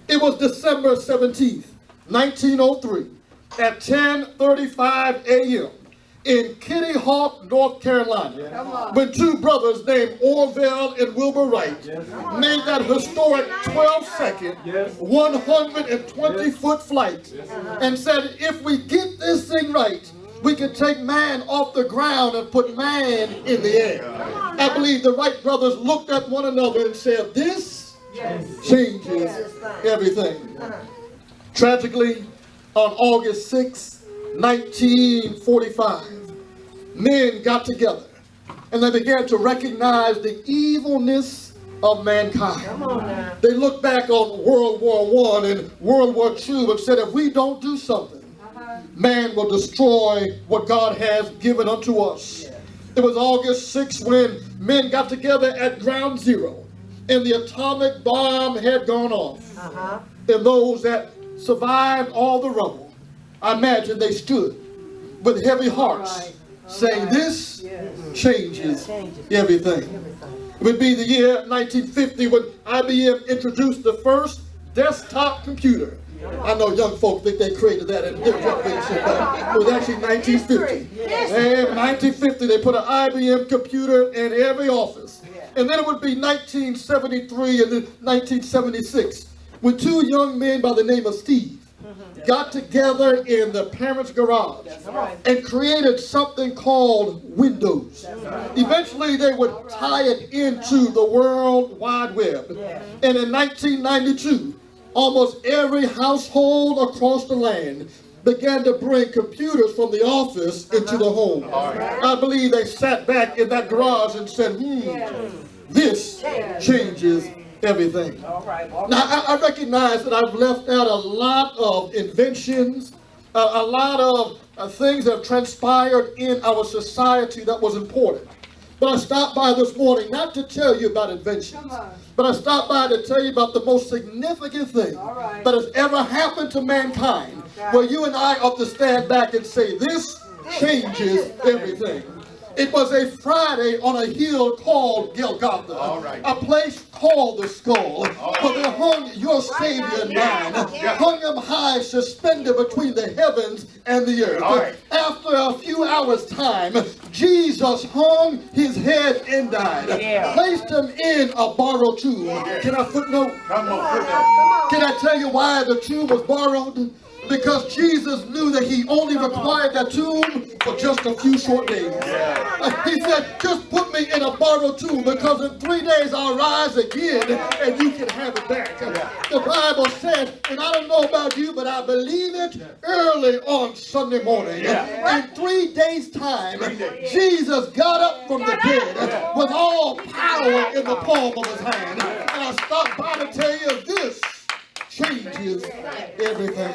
It was December 17th, 1903, at 10:35 a.m. in Kitty Hawk, North Carolina, when two brothers named Orville and Wilbur Wright made that historic 12-second, 120-foot flight and said, if we get this thing right, we can take man off the ground and put man in the air. I believe the Wright brothers looked at one another and said, this changes everything. Tragically, on August 6, 1945, men got together and they began to recognize the evilness of mankind. They looked back on World War I and World War II and said, if we don't do something, man will destroy what God has given unto us. It was August 6 when men got together at Ground Zero and the atomic bomb had gone off. And those that survived all the rubble, I imagine they stood with heavy hearts saying, this changes everything. It would be the year 1950 when IBM introduced the first desktop computer. I know young folk think they created that in their generation, but it was actually 1950. And 1950, they put an IBM computer in every office. And then it would be 1973 and then 1976 when two young men by the name of Steve got together in the parents' garage and created something called Windows. Eventually, they would tie it into the World Wide Web. And in 1992, almost every household across the land began to bring computers from the office into the home. I believe they sat back in that garage and said, this changes everything. Now, I recognize that I've left out a lot of inventions, a lot of things that have transpired in our society that was important. But I stopped by this morning not to tell you about inventions, but I stopped by to tell you about the most significant thing that has ever happened to mankind, where you and I ought to stand back and say, this changes everything. It was a Friday on a hill called Golgotha, a place called the skull, where they hung your Savior and mine, hung him high, suspended between the heavens and the earth. After a few hours' time, Jesus hung his head and died, placed him in a borrowed tomb. Can I footnote? Can I tell you why the tomb was borrowed? Because Jesus knew that he only required that tomb for just a few short days. He said, just put me in a borrowed tomb because in 3 days I'll rise again and you can have it back. The Bible said, and I don't know about you, but I believe it, early on Sunday morning, in 3 days' time, Jesus got up from the dead with all power in the palm of his hand. And I stopped by to tell you this changes everything.